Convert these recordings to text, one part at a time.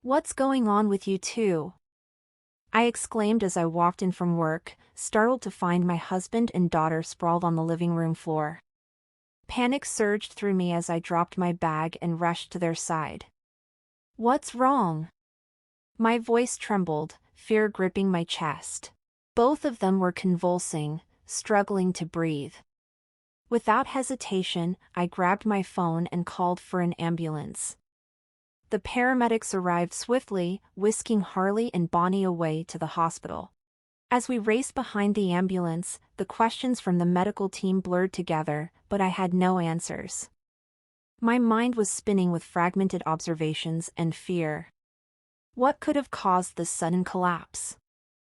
What's going on with you two? I exclaimed as I walked in from work, startled to find my husband and daughter sprawled on the living room floor. Panic surged through me as I dropped my bag and rushed to their side. What's wrong? My voice trembled, fear gripping my chest. Both of them were convulsing, struggling to breathe. Without hesitation, I grabbed my phone and called for an ambulance. The paramedics arrived swiftly, whisking Harley and Bonnie away to the hospital. As we raced behind the ambulance, the questions from the medical team blurred together, but I had no answers. My mind was spinning with fragmented observations and fear. What could have caused this sudden collapse?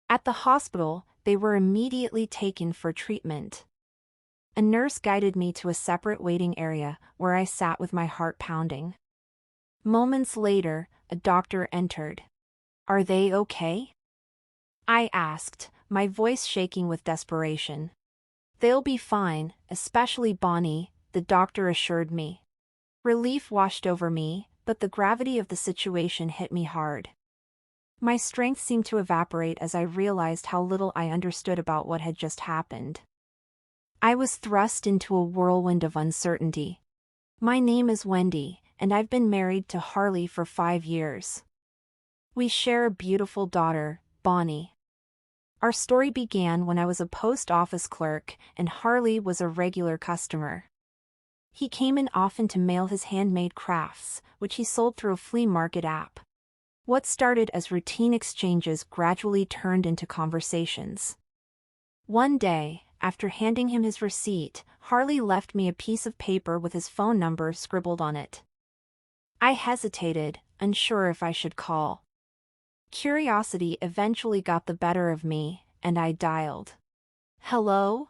At the hospital, they were immediately taken for treatment. A nurse guided me to a separate waiting area, where I sat with my heart pounding. Moments later, a doctor entered. Are they okay? I asked, my voice shaking with desperation. They'll be fine, especially Bonnie, the doctor assured me. Relief washed over me, but the gravity of the situation hit me hard. My strength seemed to evaporate as I realized how little I understood about what had just happened. I was thrust into a whirlwind of uncertainty. My name is Wendy, and I've been married to Harley for 5 years. We share a beautiful daughter, Bonnie. Our story began when I was a post office clerk and Harley was a regular customer. He came in often to mail his handmade crafts, which he sold through a flea market app. What started as routine exchanges gradually turned into conversations. One day, after handing him his receipt, Harley left me a piece of paper with his phone number scribbled on it. I hesitated, unsure if I should call. Curiosity eventually got the better of me, and I dialed. Hello?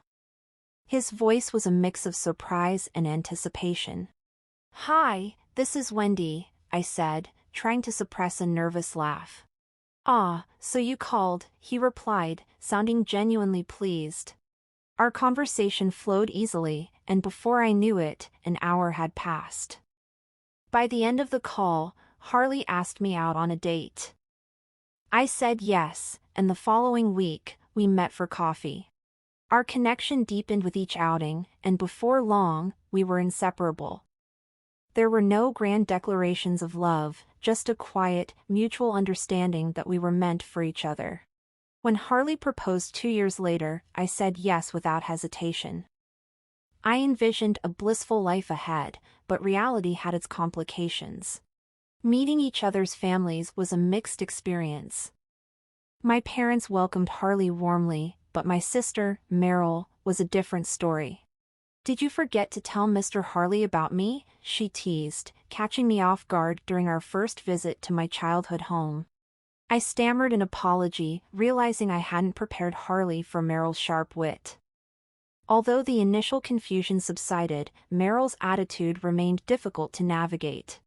His voice was a mix of surprise and anticipation. Hi, this is Wendy, I said, trying to suppress a nervous laugh. Ah, so you called, he replied, sounding genuinely pleased. Our conversation flowed easily, and before I knew it, an hour had passed. By the end of the call, Harley asked me out on a date. I said yes, and the following week, we met for coffee. Our connection deepened with each outing, and before long, we were inseparable. There were no grand declarations of love, just a quiet, mutual understanding that we were meant for each other. When Harley proposed 2 years later, I said yes without hesitation. I envisioned a blissful life ahead, but reality had its complications. Meeting each other's families was a mixed experience. My parents welcomed Harley warmly, but my sister, Meryl, was a different story. Did you forget to tell Mr. Harley about me? She teased, catching me off guard during our first visit to my childhood home. I stammered an apology, realizing I hadn't prepared Harley for Meryl's sharp wit. Although the initial confusion subsided, Meryl's attitude remained difficult to navigate.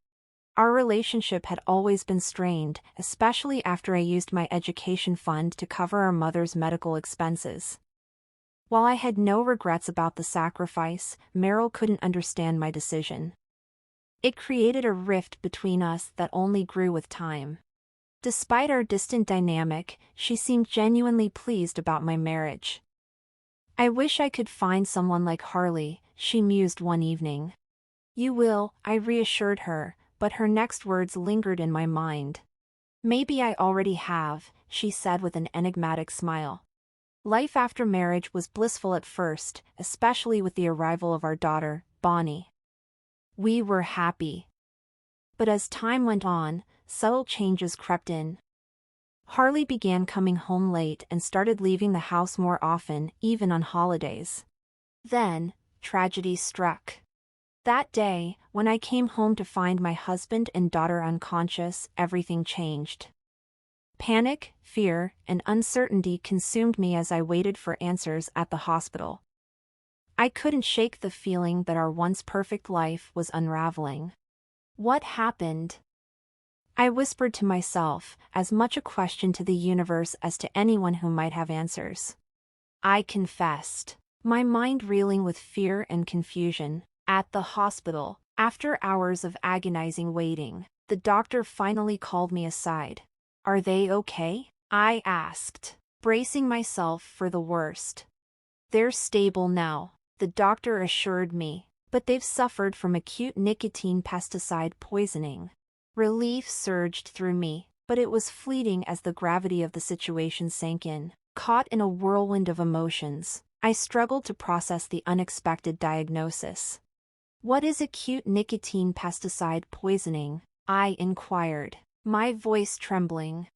Our relationship had always been strained, especially after I used my education fund to cover our mother's medical expenses. While I had no regrets about the sacrifice, Meryl couldn't understand my decision. It created a rift between us that only grew with time. Despite our distant dynamic, she seemed genuinely pleased about my marriage. I wish I could find someone like Harley, she mused one evening. You will, I reassured her, but her next words lingered in my mind. Maybe I already have, she said with an enigmatic smile. Life after marriage was blissful at first, especially with the arrival of our daughter, Bonnie. We were happy. But as time went on, subtle changes crept in. Harley began coming home late and started leaving the house more often, even on holidays. Then, tragedy struck. That day, when I came home to find my husband and daughter unconscious, everything changed. Panic, fear, and uncertainty consumed me as I waited for answers at the hospital. I couldn't shake the feeling that our once perfect life was unraveling. What happened? I whispered to myself, as much a question to the universe as to anyone who might have answers. I confessed, my mind reeling with fear and confusion. At the hospital, after hours of agonizing waiting, The doctor finally called me aside. Are they okay? I asked, bracing myself for the worst. They're stable now, the doctor assured me, but they've suffered from acute nicotine pesticide poisoning. Relief surged through me, but it was fleeting as the gravity of the situation sank in. Caught in a whirlwind of emotions, I struggled to process the unexpected diagnosis. What is acute nicotine pesticide poisoning? I inquired, my voice trembling.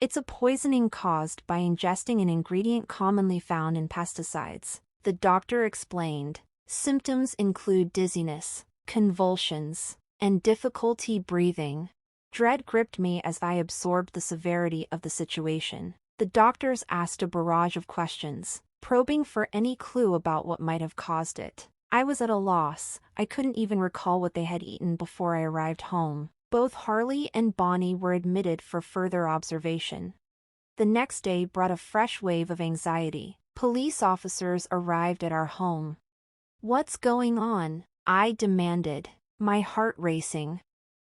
It's a poisoning caused by ingesting an ingredient commonly found in pesticides, the doctor explained. Symptoms include dizziness, convulsions, and difficulty breathing. Dread gripped me as I absorbed the severity of the situation. The doctors asked a barrage of questions, probing for any clue about what might have caused it. I was at a loss. I couldn't even recall what they had eaten before I arrived home. Both Harley and Bonnie were admitted for further observation. The next day brought a fresh wave of anxiety. Police officers arrived at our home. What's going on? I demanded, my heart racing.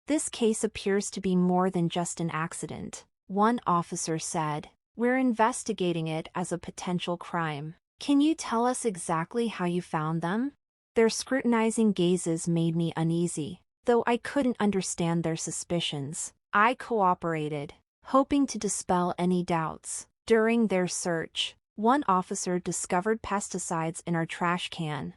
This case appears to be more than just an accident, one officer said. We're investigating it as a potential crime. Can you tell us exactly how you found them? Their scrutinizing gazes made me uneasy, though I couldn't understand their suspicions. I cooperated, hoping to dispel any doubts. During their search, one officer discovered pesticides in our trash can.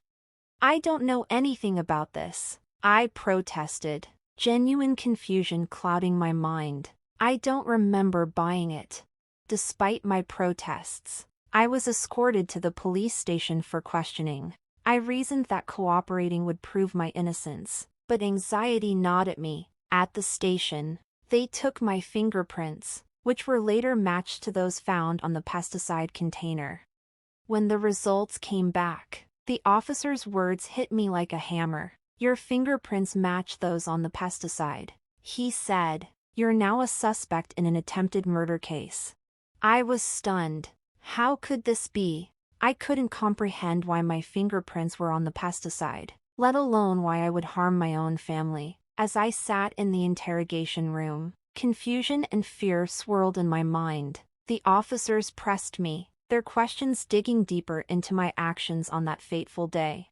I don't know anything about this, I protested, genuine confusion clouding my mind. I don't remember buying it. Despite my protests, I was escorted to the police station for questioning. I reasoned that cooperating would prove my innocence, but anxiety gnawed at me. At the station, they took my fingerprints, which were later matched to those found on the pesticide container. When the results came back, the officer's words hit me like a hammer. Your fingerprints match those on the pesticide, he said. You're now a suspect in an attempted murder case. I was stunned. How could this be? I couldn't comprehend why my fingerprints were on the pesticide, let alone why I would harm my own family. As I sat in the interrogation room, confusion and fear swirled in my mind. The officers pressed me, their questions digging deeper into my actions on that fateful day.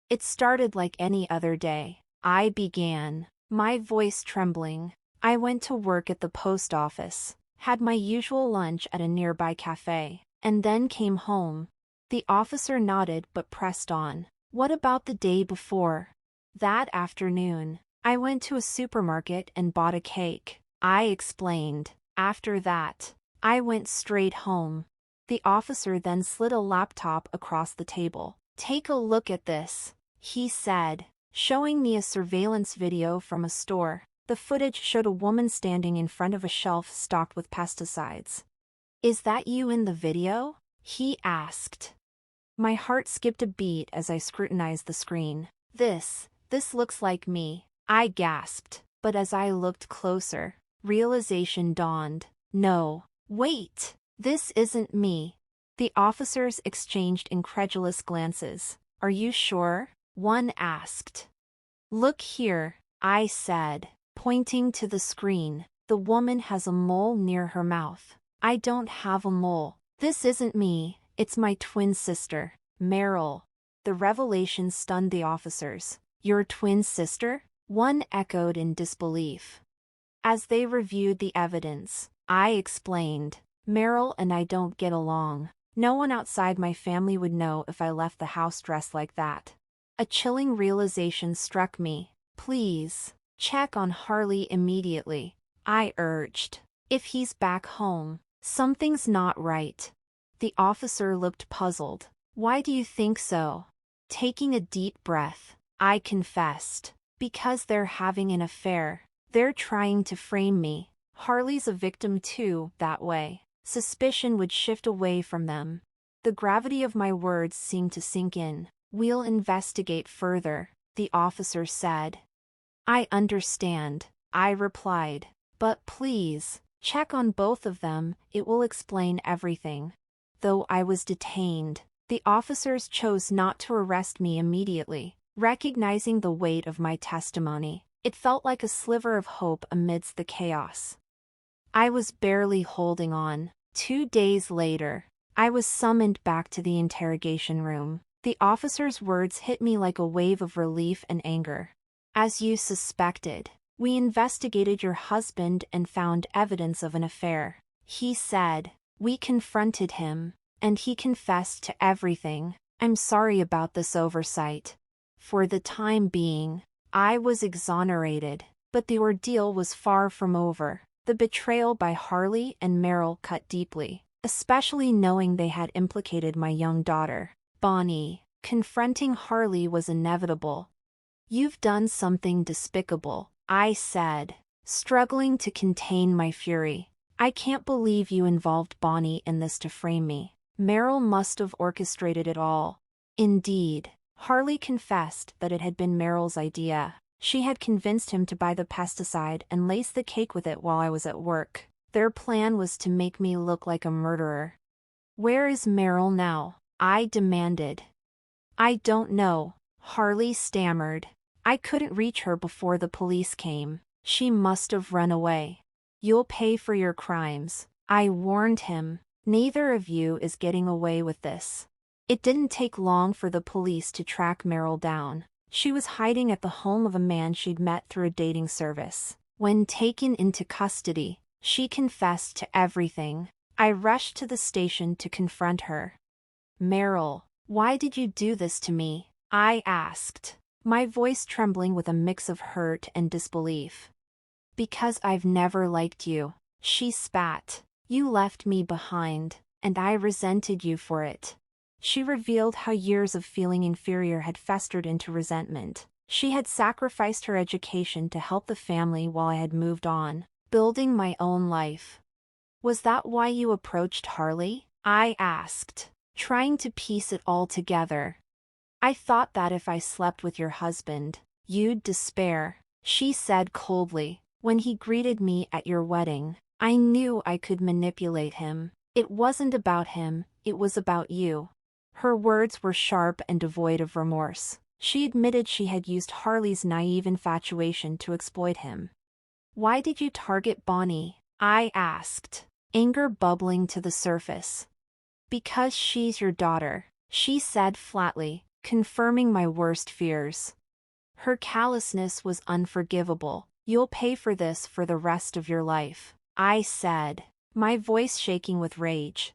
It started like any other day. I began, my voice trembling. I went to work at the post office, had my usual lunch at a nearby cafe, and then came home. The officer nodded but pressed on. What about the day before? That afternoon, I went to a supermarket and bought a cake, I explained. After that, I went straight home. The officer then slid a laptop across the table. Take a look at this, he said, showing me a surveillance video from a store. The footage showed a woman standing in front of a shelf stocked with pesticides. Is that you in the video? He asked. My heart skipped a beat as I scrutinized the screen. This looks like me, I gasped, but as I looked closer, realization dawned. No, wait, this isn't me. The officers exchanged incredulous glances. Are you sure? One asked. Look here, I said, pointing to the screen. The woman has a mole near her mouth. I don't have a mole. This isn't me, it's my twin sister, Meryl. The revelation stunned the officers. Your twin sister? One echoed in disbelief. As they reviewed the evidence, I explained, Meryl and I don't get along. No one outside my family would know if I left the house dressed like that. A chilling realization struck me. Please, check on Harley immediately, I urged. If he's back home, something's not right. The officer looked puzzled. Why do you think so? Taking a deep breath, I confessed. Because they're having an affair. They're trying to frame me. Harley's a victim too, that way. Suspicion would shift away from them. The gravity of my words seemed to sink in. We'll investigate further, the officer said. I understand, I replied. But please, check on both of them, it will explain everything. Though I was detained, the officers chose not to arrest me immediately, recognizing the weight of my testimony. It felt like a sliver of hope amidst the chaos. I was barely holding on. 2 days later, I was summoned back to the interrogation room. The officer's words hit me like a wave of relief and anger. As you suspected, we investigated your husband and found evidence of an affair. He said. We confronted him, and he confessed to everything. I'm sorry about this oversight. For the time being, I was exonerated, but the ordeal was far from over. The betrayal by Harley and Merrill cut deeply, especially knowing they had implicated my young daughter, Bonnie. Confronting Harley was inevitable. You've done something despicable, I said, struggling to contain my fury. I can't believe you involved Bonnie in this to frame me. Merrill must have orchestrated it all. Indeed, Harley confessed that it had been Merrill's idea. She had convinced him to buy the pesticide and lace the cake with it while I was at work. Their plan was to make me look like a murderer. Where is Merrill now? I demanded. I don't know, Harley stammered. I couldn't reach her before the police came. She must have run away. You'll pay for your crimes, I warned him. Neither of you is getting away with this. It didn't take long for the police to track Merrill down. She was hiding at the home of a man she'd met through a dating service. When taken into custody, she confessed to everything. I rushed to the station to confront her. Merrill, why did you do this to me? I asked, my voice trembling with a mix of hurt and disbelief. Because I've never liked you, she spat. You left me behind, and I resented you for it. She revealed how years of feeling inferior had festered into resentment. She had sacrificed her education to help the family while I had moved on, building my own life. Was that why you approached Harley? I asked, trying to piece it all together. I thought that if I slept with your husband, you'd despair, she said coldly. When he greeted me at your wedding, I knew I could manipulate him. It wasn't about him, it was about you. Her words were sharp and devoid of remorse. She admitted she had used Harley's naive infatuation to exploit him. Why did you target Bonnie? I asked, anger bubbling to the surface. Because she's your daughter, she said flatly, confirming my worst fears. Her callousness was unforgivable. You'll pay for this for the rest of your life, I said, my voice shaking with rage.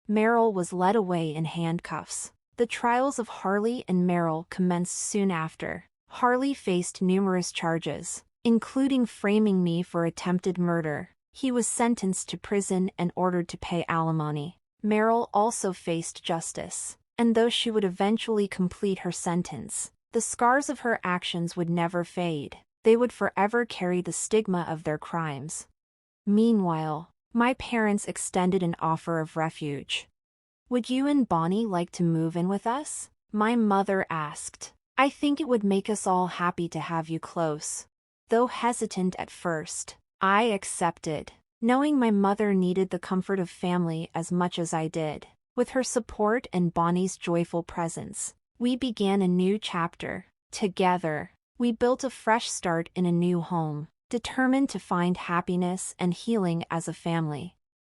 Merrill was led away in handcuffs. The trials of Harley and Merrill commenced soon after. Harley faced numerous charges, including framing me for attempted murder. He was sentenced to prison and ordered to pay alimony. Merrill also faced justice, and though she would eventually complete her sentence, the scars of her actions would never fade. They would forever carry the stigma of their crimes. Meanwhile, my parents extended an offer of refuge. Would you and Bonnie like to move in with us? My mother asked. I think it would make us all happy to have you close. Though hesitant at first, I accepted, knowing my mother needed the comfort of family as much as I did. With her support and Bonnie's joyful presence, we began a new chapter. Together, we built a fresh start in a new home, determined to find happiness and healing as a family.